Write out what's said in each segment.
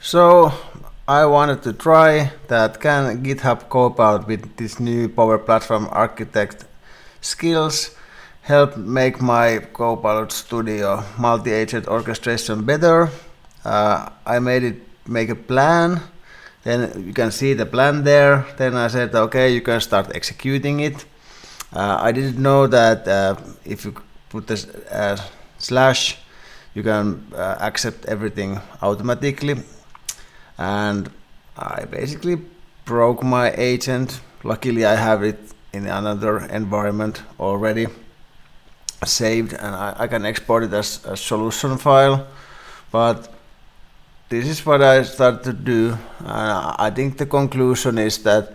So I wanted to try that can GitHub Copilot with this new Power Platform Architect skills help make my Copilot Studio multi-agent orchestration better. I make a plan. Then you can see the plan there. Then I said, okay, you can start executing it. I didn't know that if you put this slash, you can accept everything automatically. And I basically broke my agent. Luckily, I have it in another environment already saved, and I can export it as a solution file. But this is what I started to do. I think the conclusion is that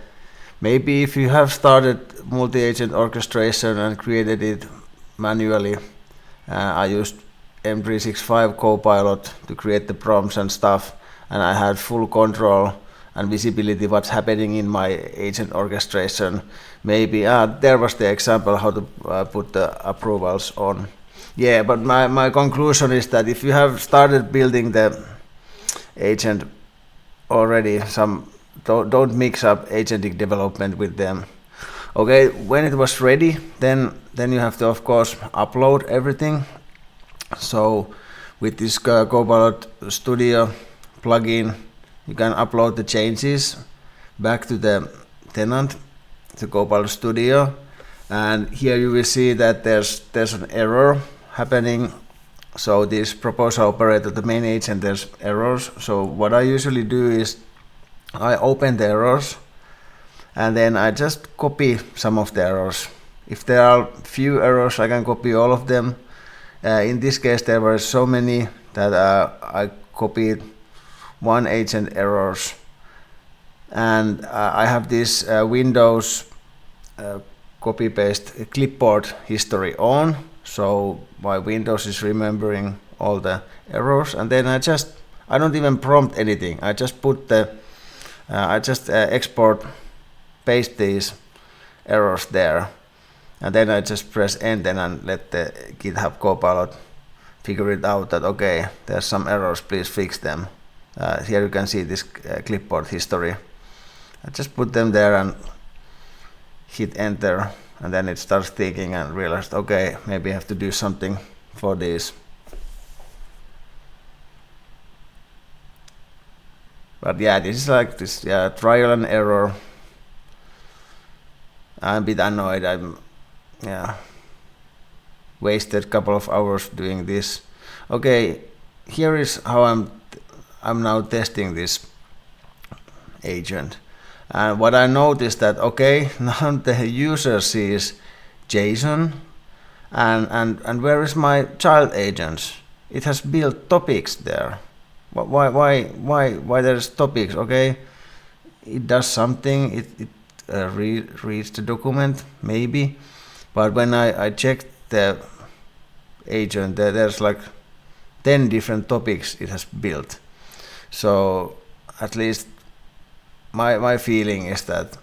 maybe if you have started multi-agent orchestration and created it manually, I used M365 Copilot to create the prompts and stuff, and I had full control and visibility what's happening in my agent orchestration. Maybe there was the example how to put the approvals on. Yeah, but my conclusion is that if you have started building the agent already, don't mix up agentic development with them. Okay, when it was ready, then you have to of course upload everything. So with this Copilot Studio plugin, you can upload the changes back to the tenant, the Copilot Studio, and here you will see that there's an error happening. So this proposal operator, the main agent, there's errors. So what I usually do is I open the errors and then I just copy some of the errors. If there are few errors, I can copy all of them. In this case, there were so many that I copied one agent errors, and I have this Windows copy paste clipboard history on, so my Windows is remembering all the errors, and then I don't even prompt anything. I just put export paste these errors there, and then I just press enter and let the GitHub Copilot figure it out that okay, there's some errors, please fix them. Here you can see this clipboard history. I just put them there and hit enter, and then it starts thinking and realized, okay, maybe I have to do something for this. But yeah, this is like this trial and error. I'm a bit annoyed. Wasted a couple of hours doing this. Okay, here is how I'm now testing this agent, and what I noticed that okay, now the user sees JSON, and where is my child agents? It has built topics there. Why there's topics? Okay, it does something. It reads the document maybe, but when I checked the agent, there's like 10 different topics it has built. So at least my feeling is that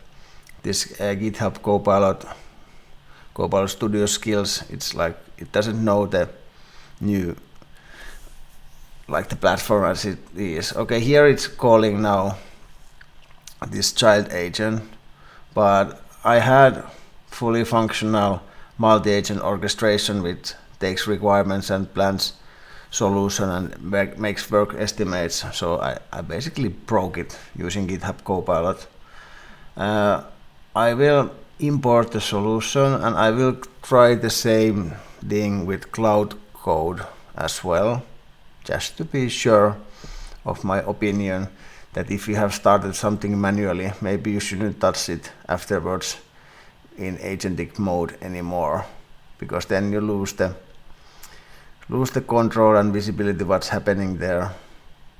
this GitHub Copilot Studio skills, it's like it doesn't know the new, like the platform as it is. Okay, here it's calling now this child agent, but I had fully functional multi-agent orchestration which takes requirements and plans solution and makes work estimates. So I basically broke it using GitHub Copilot. I will import the solution, and I will try the same thing with Cloud Code as well, just to be sure of my opinion that if you have started something manually, maybe you shouldn't touch it afterwards in agentic mode anymore, because then you lose the control and visibility what's happening there.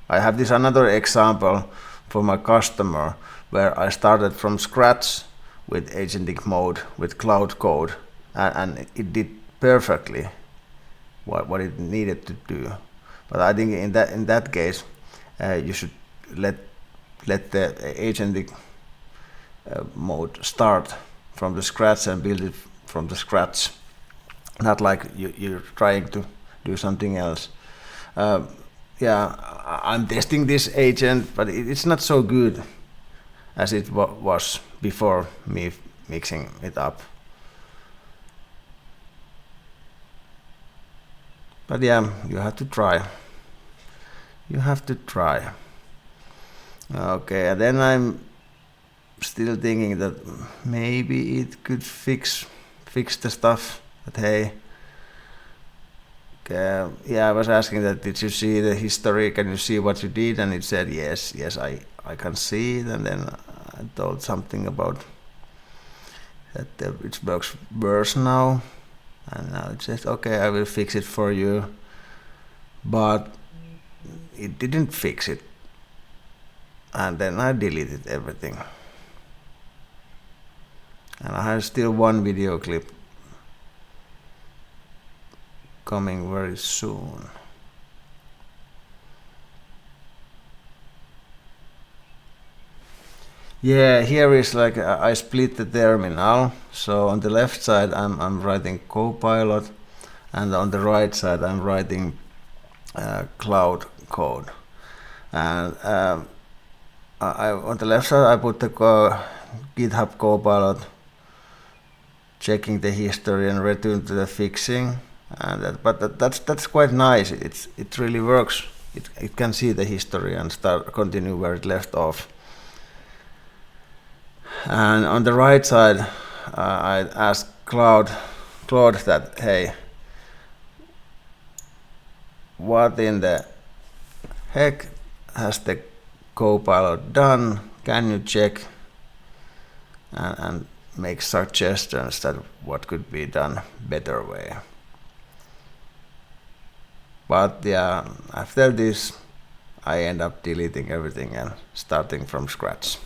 I have this another example for my customer where I started from scratch with agentic mode with Cloud Code, and it did perfectly what it needed to do. But I think in that case you should let the agentic mode start from the scratch and build it from the scratch, not like you're trying to do something else. yeah, I'm testing this agent, but it's not so good as it was before me mixing it up. But yeah, you have to try. You have to try. Okay, and then I'm still thinking that maybe it could fix the stuff. That hey, yeah, I was asking that did you see the history? Can you see what you did? And it said yes, I can see it. And then I told something about that it works worse now. And now it says okay, I will fix it for you. But it didn't fix it. And then I deleted everything. And I have still one video clip coming very soon. Yeah, here is like I split the terminal. So on the left side I'm writing Copilot, and on the right side I'm writing cloud code. And on the left side I put the GitHub Copilot, checking the history and return to the fixing. And that's quite nice. It really works. It can see the history and continue where it left off. And on the right side, I asked Claude that hey, what in the heck has the Copilot done? Can you check and make suggestions that what could be done better way? But yeah, after this I end up deleting everything and starting from scratch.